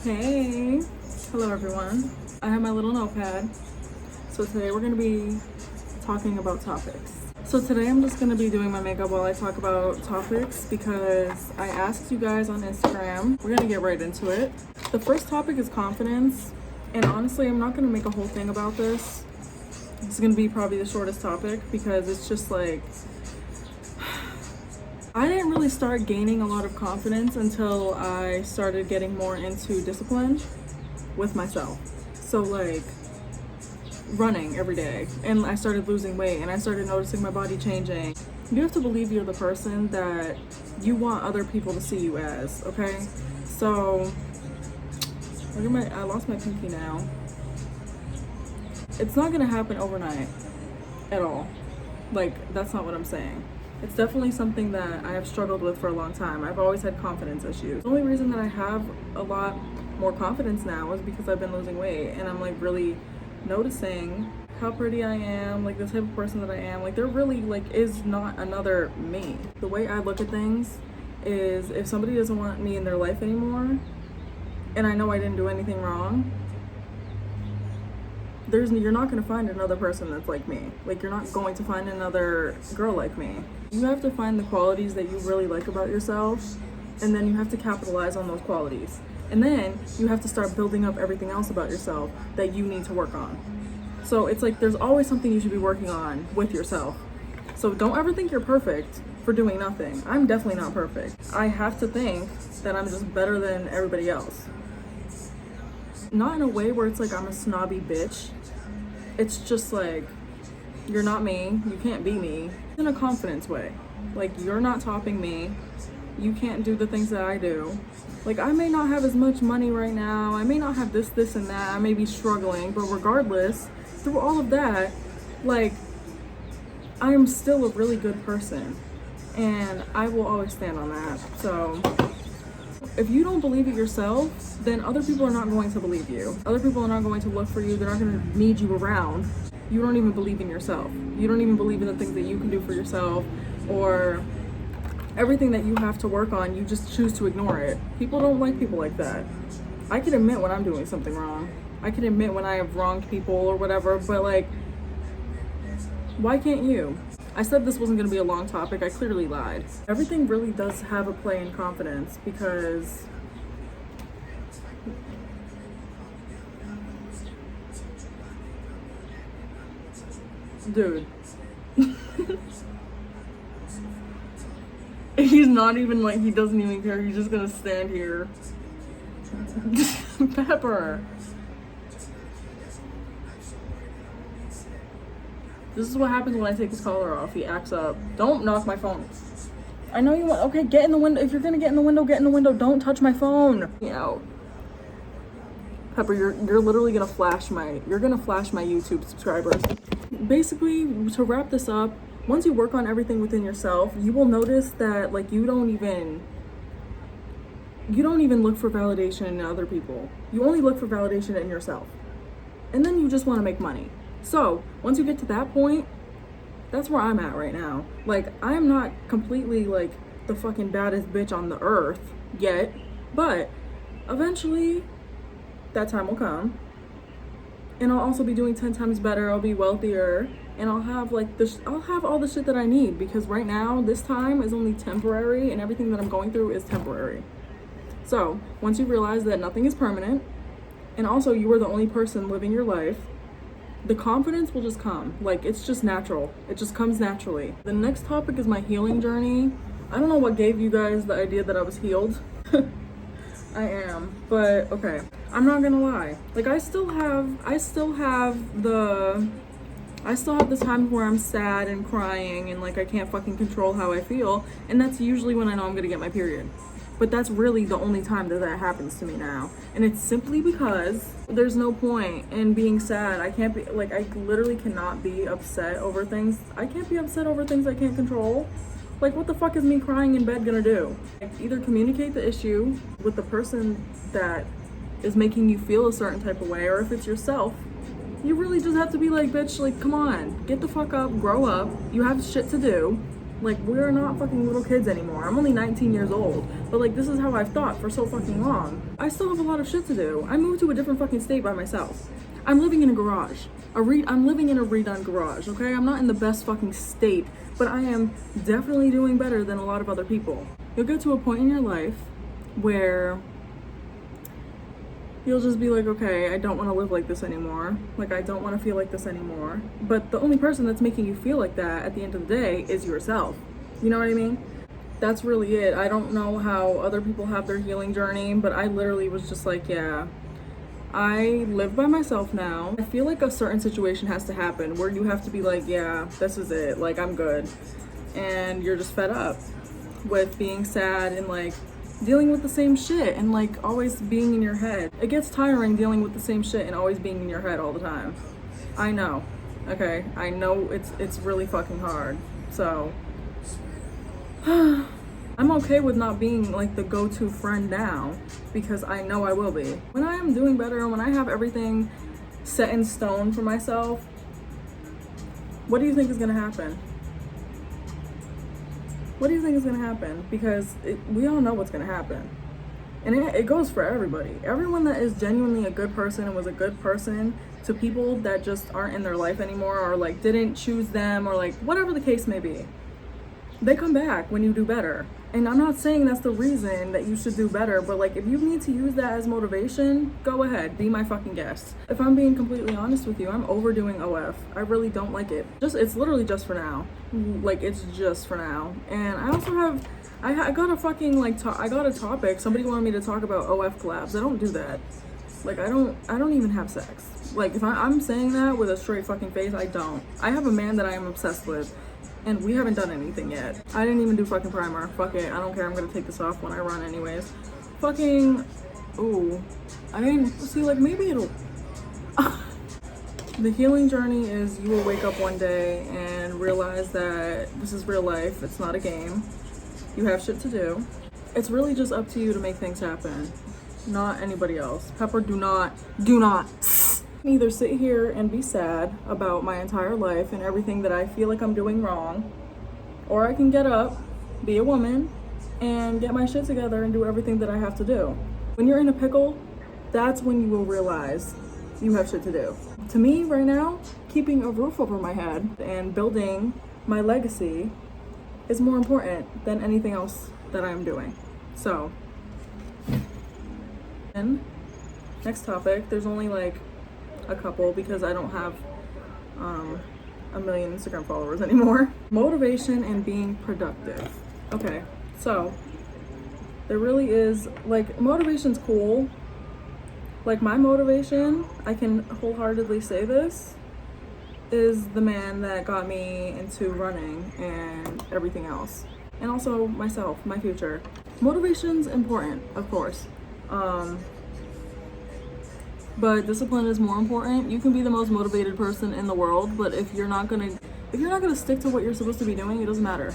Hey, hello everyone. I have my little notepad. So today we're gonna be talking about topics. So today I'm just gonna be doing my makeup while I talk about topics because I asked you guys on Instagram. We're gonna get right into it. The first topic is confidence. And honestly, I'm not gonna make a whole thing about this. It's gonna be probably the shortest topic because it's just like, I didn't really start gaining a lot of confidence until I started getting more into discipline with myself. So like running every day, and I started losing weight and I started noticing my body changing. You have to believe you're the person that you want other people to see you as, okay? So look at I lost my pinky now. It's not gonna happen overnight at all. Like, that's not what I'm saying. It's definitely something that I have struggled with for a long time. I've always had confidence issues. The only reason that I have a lot more confidence now is because I've been losing weight and I'm like really noticing how pretty I am, like the type of person that I am. Like there really like is not another me. The way I look at things is if somebody doesn't want me in their life anymore and I know I didn't do anything wrong, you're not going to find another person that's like me. Like you're not going to find another girl like me. You have to find the qualities that you really like about yourself, and then you have to capitalize on those qualities. And then you have to start building up everything else about yourself that you need to work on. So it's like there's always something you should be working on with yourself. So don't ever think you're perfect for doing nothing. I'm definitely not perfect. I have to think that I'm just better than everybody else. Not in a way where it's like I'm a snobby bitch. It's just like, you're not me, you can't be me. In a confidence way. Like, you're not topping me, you can't do the things that I do. Like, I may not have as much money right now, I may not have this and that, I may be struggling, but regardless, through all of that, like, I am still a really good person. And I will always stand on that. So if you don't believe it yourself, then other people are not going to believe you. Other people are not going to look for you. They're not going to need you around. You don't even believe in yourself. You don't even believe in the things that you can do for yourself, or everything that you have to work on. You just choose to ignore it. People don't like people like that. I can admit when I'm doing something wrong. I can admit when I have wronged people or whatever, but like, why can't you? I said this wasn't going to be a long topic. I clearly lied. Everything really does have a play in confidence because dude. He's not even like, he doesn't even care. He's just going to stand here. Pepper. This is what happens when I take his collar off. He acts up. Don't knock my phone. I know you want, okay, get in the window. If you're gonna get in the window, get in the window. Don't touch my phone. Get out. Pepper, you're literally gonna flash my YouTube subscribers. Basically, to wrap this up, once you work on everything within yourself, you will notice that like you don't even look for validation in other people. You only look for validation in yourself. And then you just want to make money. So once you get to that point, that's where I'm at right now. Like, I'm not completely like the fucking baddest bitch on the earth yet, but eventually that time will come. And I'll also be doing 10 times better. I'll be wealthier, and I'll have like this. I'll have all the shit that I need, because right now this time is only temporary, and everything that I'm going through is temporary. So once you realize that nothing is permanent, and also you are the only person living your life, the confidence will just come. Like, it's just natural. It just comes naturally. The next topic is my healing journey. I don't know what gave you guys the idea that I was healed. I am, but okay. I'm not gonna lie. Like, I still have the times where I'm sad and crying and like I can't fucking control how I feel, and that's usually when I know I'm gonna get my period. But that's really the only time that happens to me now. And it's simply because there's no point in being sad. I can't be, like, I literally cannot be upset over things. I can't be upset over things I can't control. Like, what the fuck is me crying in bed gonna do? Like, either communicate the issue with the person that is making you feel a certain type of way, or if it's yourself, you really just have to be like, bitch, like, come on, get the fuck up, grow up. You have shit to do. Like, we're not fucking little kids anymore. I'm only 19 years old, but but like this is how I've thought for so fucking long. I still have a lot of shit to do. I moved to a different fucking state by myself. I'm living in a garage. I'm living in a redone garage, okay? I'm not in the best fucking state, but I am definitely doing better than a lot of other people. You'll get to a point in your life where you'll just be like, okay, I don't want to live like this anymore. Like, I don't want to feel like this anymore. But the only person that's making you feel like that at the end of the day is yourself. You know what I mean? That's really it. I don't know how other people have their healing journey, but I literally was just like, yeah, I live by myself now. I feel like a certain situation has to happen where you have to be like, yeah, this is it. Like, I'm good. And you're just fed up with being sad and like dealing with the same shit and like always being in your head. It gets tiring dealing with the same shit and always being in your head all the time. I know. Okay, I know it's really fucking hard. So I'm okay with not being like the go-to friend now because I know I will be. When I am doing better and when I have everything set in stone for myself, what do you think is gonna happen? What do you think is gonna happen? Because we all know what's gonna happen. And it goes for everybody. Everyone that is genuinely a good person and was a good person to people that just aren't in their life anymore or like didn't choose them or like whatever the case may be, they come back when you do better. And I'm not saying that's the reason that you should do better, but like if you need to use that as motivation, go ahead, be my fucking guest. If I'm being completely honest with you, I'm overdoing OF. I really don't like it. It's literally just for now. Like it's just for now. And I also have, I got a fucking like, I got a topic. Somebody wanted me to talk about OF collabs. I don't do that. Like I don't even have sex. Like if I'm saying that with a straight fucking face, I don't. I have a man that I am obsessed with. And we haven't done anything yet. I didn't even do fucking primer. Fuck it, I don't care. I'm gonna take this off when I run anyways. Fucking, ooh. I mean, see, like maybe it'll... The healing journey is you will wake up one day and realize that this is real life. It's not a game. You have shit to do. It's really just up to you to make things happen. Not anybody else. Pepper, do not either sit here and be sad about my entire life and everything that I feel like I'm doing wrong, or I can get up, be a woman, and get my shit together and do everything that I have to do. When you're in a pickle, that's when you will realize you have shit to do. To me, right now, keeping a roof over my head and building my legacy is more important than anything else that I'm doing. So, and next topic, there's only like a couple because I don't have a million Instagram followers anymore. Motivation and being productive. Okay, so there really is, like, motivation's cool. Like my motivation, I can wholeheartedly say this, is the man that got me into running and everything else. And also myself, my future. Motivation's important, of course. But discipline is more important. You can be the most motivated person in the world, but if you're not gonna stick to what you're supposed to be doing, it doesn't matter.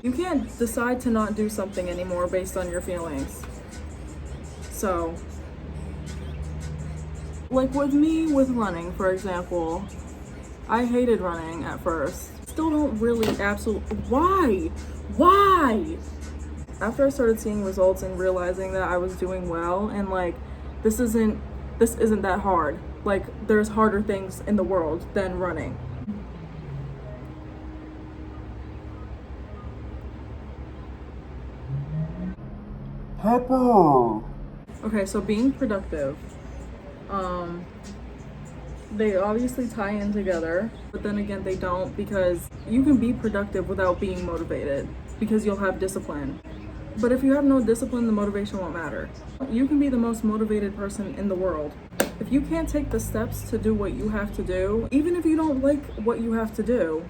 You can't decide to not do something anymore based on your feelings. So, like with me with running, for example, I hated running at first. Still don't really why? After I started seeing results and realizing that I was doing well and like this isn't that hard. Like there's harder things in the world than running. Pepper. Okay, so being productive. They obviously tie in together, but then again they don't, because you can be productive without being motivated because you'll have discipline. But if you have no discipline, the motivation won't matter. You can be the most motivated person in the world. If you can't take the steps to do what you have to do, even if you don't like what you have to do,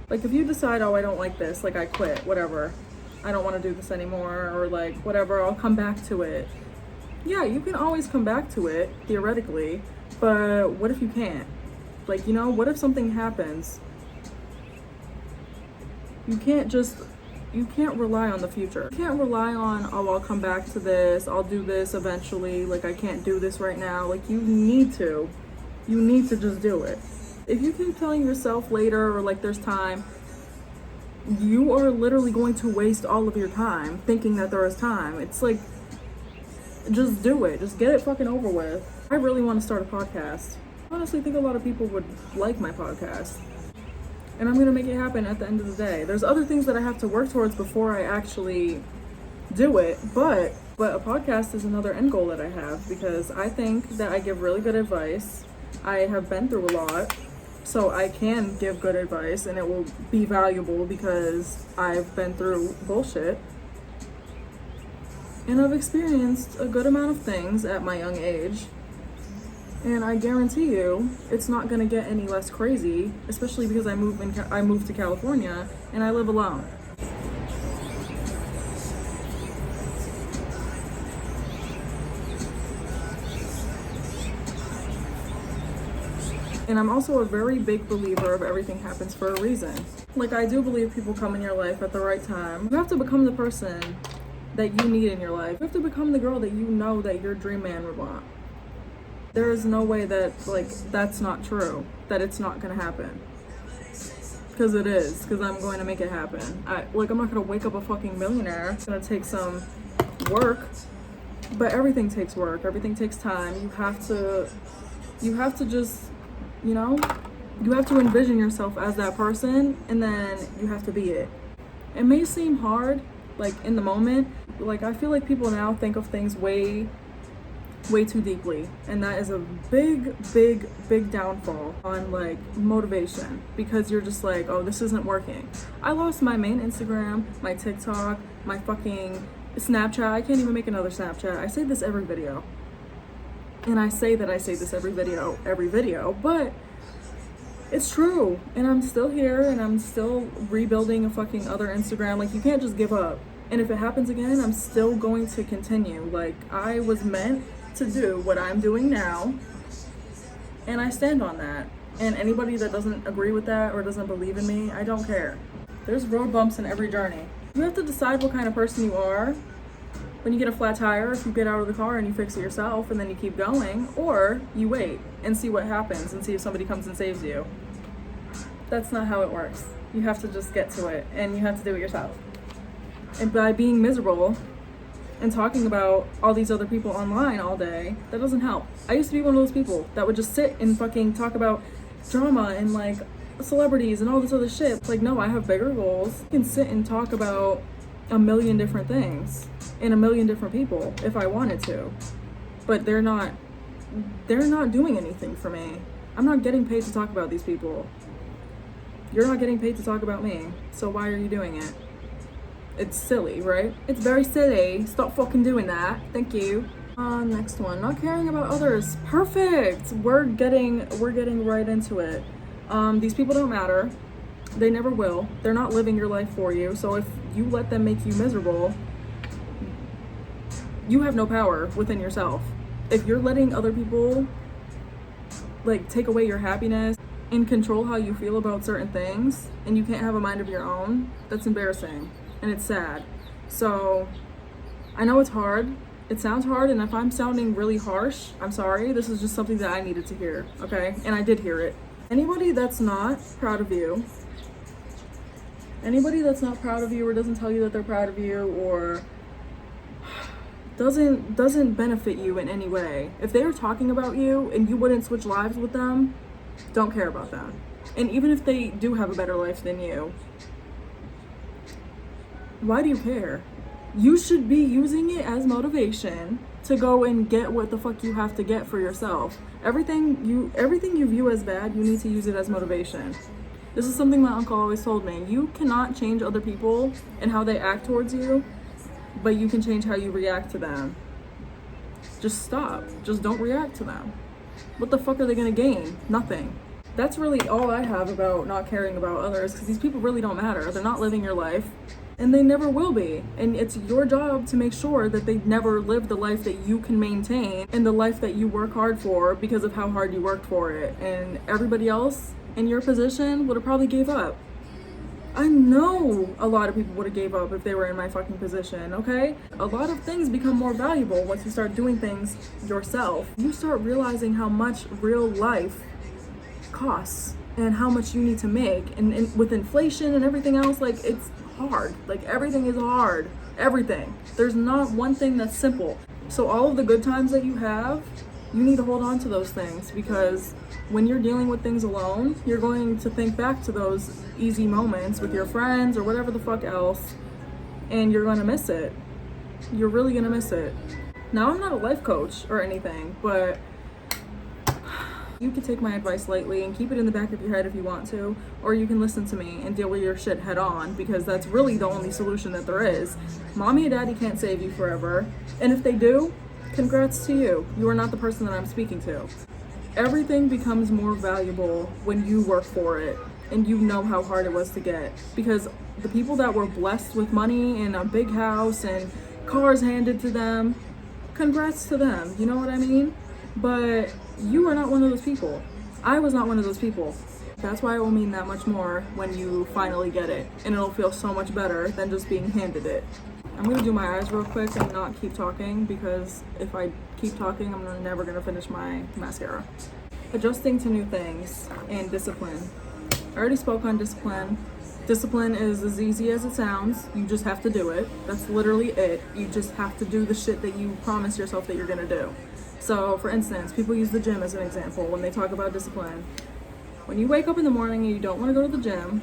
like if you decide, oh, I don't like this, like I quit, whatever, I don't want to do this anymore, or like whatever, I'll come back to it. Yeah, you can always come back to it, theoretically, but what if you can't? Like, you know, what if something happens? You can't rely on the future. You can't rely on, oh, I'll come back to this, I'll do this eventually, like I can't do this right now. Like you need to just do it. If you keep telling yourself later or like there's time, you are literally going to waste all of your time thinking that there is time. It's like, just do it. Just get it fucking over with. I really want to start a podcast. I honestly think a lot of people would like my podcast. And I'm gonna make it happen at the end of the day. There's other things that I have to work towards before I actually do it, but a podcast is another end goal that I have, because I think that I give really good advice. I have been through a lot, so I can give good advice and it will be valuable because I've been through bullshit. And I've experienced a good amount of things at my young age. And I guarantee you, it's not gonna get any less crazy, especially because I moved to California and I live alone. And I'm also a very big believer of everything happens for a reason. Like, I do believe people come in your life at the right time. You have to become the person that you need in your life. You have to become the girl that you know that your dream man would want. There is no way that, like, that's not true, that it's not gonna happen. Because it is, because I'm going to make it happen. I'm not gonna wake up a fucking millionaire. It's gonna take some work, but everything takes work, everything takes time. You have to just, you know, you have to envision yourself as that person, and then you have to be it. It may seem hard, like, in the moment. Like, I feel like people now think of things way too deeply, and that is a big downfall on, like, motivation, because you're just like, oh, this isn't working. I lost my main Instagram, my TikTok, my fucking Snapchat. I can't even make another Snapchat. I say this every video, and I say this every video, but it's true. And I'm still here, and I'm still rebuilding a fucking other Instagram. Like, you can't just give up. And if it happens again, I'm still going to continue. Like, I was meant to do what I'm doing now, and I stand on that. And anybody that doesn't agree with that or doesn't believe in me, I don't care. There's road bumps in every journey. You have to decide what kind of person you are when you get a flat tire. If you get out of the car and you fix it yourself and then you keep going, or you wait and see what happens and see if somebody comes and saves you. That's not how it works. You have to just get to it, and you have to do it yourself. And by being miserable and talking about all these other people online all day, that doesn't help. I used to be one of those people that would just sit and fucking talk about drama and, like, celebrities and all this other shit. It's like, no, I have bigger goals. I can sit and talk about a million different things and a million different people if I wanted to, but they're not doing anything for me. I'm not getting paid to talk about these people. You're not getting paid to talk about me, so why are you doing it? It's silly, right? It's very silly. Stop fucking doing that. Thank you. Next one. Not caring about others. Perfect. We're getting right into it. These people don't matter. They never will. They're not living your life for you. So if you let them make you miserable, you have no power within yourself. If you're letting other people, like, take away your happiness and control how you feel about certain things, and you can't have a mind of your own, that's embarrassing. And it's sad. So I know it's hard. It sounds hard, and if I'm sounding really harsh, I'm sorry. This is just something that I needed to hear, okay? And I did hear it. Anybody that's not proud of you, or doesn't tell you that they're proud of you, or doesn't benefit you in any way, if they are talking about you and you wouldn't switch lives with them, don't care about them. And even if they do have a better life than you, why do you care? You should be using it as motivation to go and get what the fuck you have to get for yourself. Everything you view as bad, you need to use it as motivation. This is something my uncle always told me. You cannot change other people and how they act towards you, but you can change how you react to them. Just stop. Just don't react to them. What the fuck are they gonna gain? Nothing. That's really all I have about not caring about others, because these people really don't matter. They're not living your life, and they never will be. And it's your job to make sure that they never live the life that you can maintain and the life that you work hard for because of how hard you worked for it. And everybody else in your position would have probably gave up. I know a lot of people would have gave up if they were in my fucking position, okay? A lot of things become more valuable once you start doing things yourself. You start realizing how much real life costs. and how much you need to make, and with inflation and everything else, like, it's hard. Like, everything is hard. Everything. There's not one thing that's simple. So all of the good times that you have, you need to hold on to those things, because when you're dealing with things alone, you're going to think back to those easy moments with your friends or whatever the fuck else, and you're gonna miss it. You're really gonna miss it. Now, I'm not a life coach or anything, but you can take my advice lightly and keep it in the back of your head if you want to, or you can listen to me and deal with your shit head on, because that's really the only solution that there is. Mommy and daddy can't save you forever, and if they do, congrats to you. You are not the person that I'm speaking to. Everything becomes more valuable when you work for it and you know how hard it was to get, because the people that were blessed with money and a big house and cars handed to them, congrats to them, you know what I mean? But you are not one of those people. I was not one of those people. That's why it will mean that much more when you finally get it, and it'll feel so much better than just being handed it. I'm gonna do my eyes real quick and not keep talking, because if I keep talking, I'm never gonna finish my mascara. Adjusting to new things and discipline. I already spoke on discipline. Discipline is as easy as it sounds. You just have to do it. That's literally it. You just have to do the shit that you promise yourself that you're gonna do. So, for instance, people use the gym as an example when they talk about discipline. When you wake up in the morning and you don't want to go to the gym,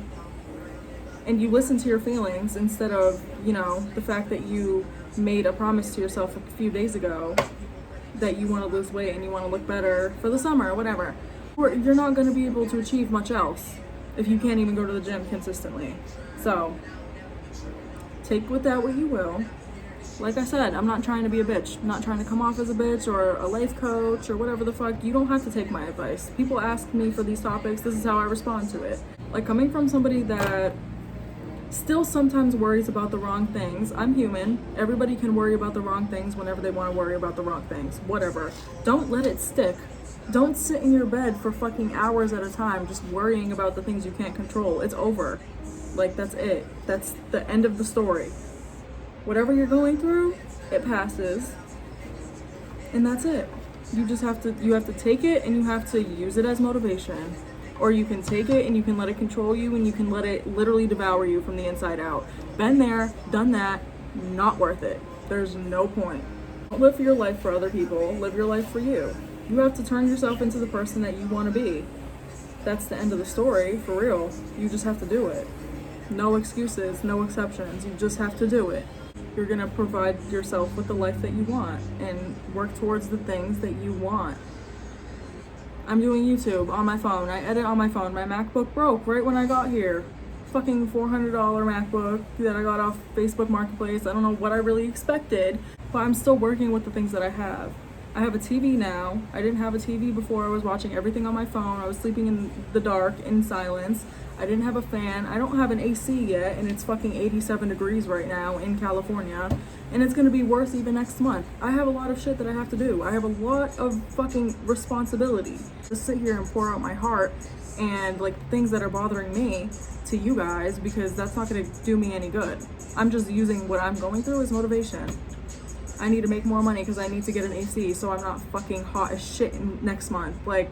and you listen to your feelings instead of, the fact that you made a promise to yourself a few days ago that you want to lose weight and you want to look better for the summer or whatever, you're not going to be able to achieve much else if you can't even go to the gym consistently. So, take with that what you will. Like I said, I'm not trying to be a bitch. I'm not trying to come off as a bitch or a life coach or whatever the fuck. You don't have to take my advice. People ask me for these topics. This is how I respond to it. Like, coming from somebody that still sometimes worries about the wrong things. I'm human. Everybody can worry about the wrong things whenever they want to worry about the wrong things. Whatever. Don't let it stick. Don't sit in your bed for fucking hours at a time just worrying about the things you can't control. It's over. Like, that's it. That's the end of the story. Whatever you're going through, it passes, and that's it. You have to take it, and you have to use it as motivation, or you can take it and you can let it control you, and you can let it literally devour you from the inside out. Been there, done that, not worth it. There's no point. Don't live your life for other people, live your life for you. You have to turn yourself into the person that you want to be. That's the end of the story, for real. You just have to do it. No excuses, no exceptions. You just have to do it. You're gonna provide yourself with the life that you want and work towards the things that you want. I'm doing YouTube on my phone. I edit on my phone. My MacBook broke right when I got here. Fucking $400 MacBook that I got off Facebook Marketplace. I don't know what I really expected, but I'm still working with the things that I have. I have a TV now. I didn't have a TV before. I was watching everything on my phone. I was sleeping in the dark, in silence. I didn't have a fan. I don't have an AC yet, and it's fucking 87 degrees right now in California, and it's gonna be worse even next month. I have a lot of shit that I have to do. I have a lot of fucking responsibility. Just sit here and pour out my heart and like things that are bothering me to you guys, because that's not gonna do me any good. I'm just using what I'm going through as motivation. I need to make more money because I need to get an AC so I'm not fucking hot as shit next month. Like,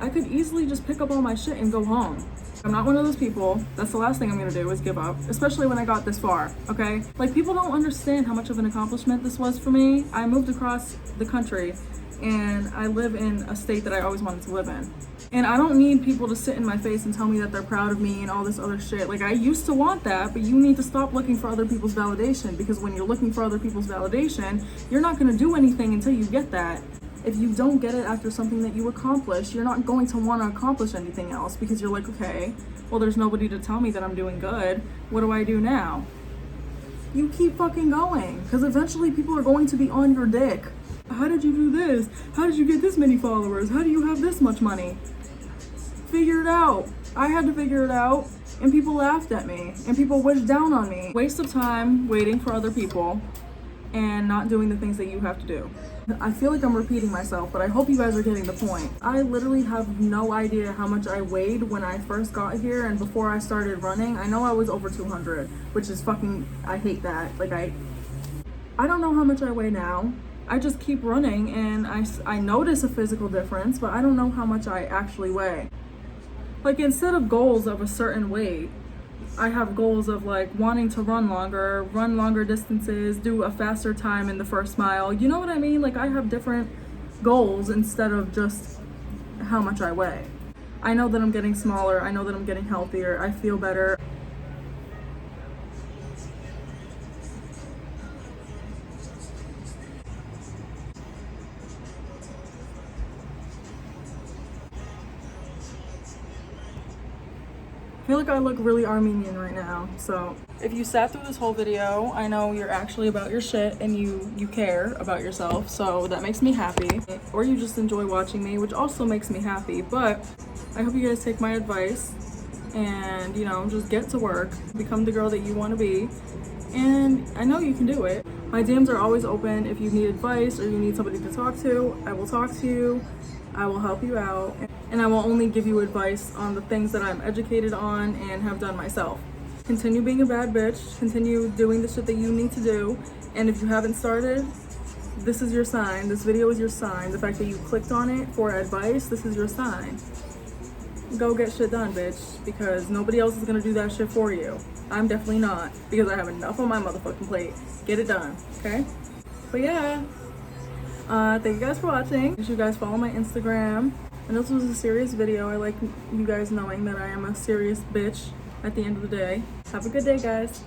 I could easily just pick up all my shit and go home. I'm not one of those people. That's the last thing I'm gonna do is give up, especially when I got this far, okay? Like, people don't understand how much of an accomplishment this was for me. I moved across the country and I live in a state that I always wanted to live in. And I don't need people to sit in my face and tell me that they're proud of me and all this other shit. Like, I used to want that, but you need to stop looking for other people's validation, because when you're looking for other people's validation, you're not gonna do anything until you get that. If you don't get it after something that you accomplish, you're not going to want to accomplish anything else, because you're like, okay, well, there's nobody to tell me that I'm doing good. What do I do now? You keep fucking going, because eventually people are going to be on your dick. How did you do this? How did you get this many followers? How do you have this much money? Figure it out. I had to figure it out, and people laughed at me, and people wished down on me. Waste of time waiting for other people and not doing the things that you have to do. I feel like I'm repeating myself, but I hope you guys are getting the point. I literally have no idea how much I weighed when I first got here and before I started running. I know I was over 200, which is fucking, I hate that. Like, I don't know how much I weigh now. I just keep running and I notice a physical difference, but I don't know how much I actually weigh. Like, instead of goals of a certain weight, I have goals of like wanting to run longer distances, do a faster time in the first mile. You know what I mean? Like, I have different goals instead of just how much I weigh. I know that I'm getting smaller. I know that I'm getting healthier. I feel better. I feel like I look really Armenian right now. So if you sat through this whole video, I know you're actually about your shit and you care about yourself, so that makes me happy. Or you just enjoy watching me, which also makes me happy. But I hope you guys take my advice and, you know, just get to work, become the girl that you want to be, and I know you can do it. My DMs are always open. If you need advice or you need somebody to talk to, I will talk to you. I will help you out, and I will only give you advice on the things that I'm educated on and have done myself. Continue being a bad bitch, continue doing the shit that you need to do, and if you haven't started, this is your sign. This video is your sign. The fact that you clicked on it for advice, this is your sign. Go get shit done, bitch, because nobody else is gonna do that shit for you. I'm definitely not, because I have enough on my motherfucking plate. Get it done, okay? But yeah. Thank you guys for watching. Make sure you guys follow my Instagram. And this was a serious video. I like you guys knowing that I am a serious bitch at the end of the day. Have a good day, guys.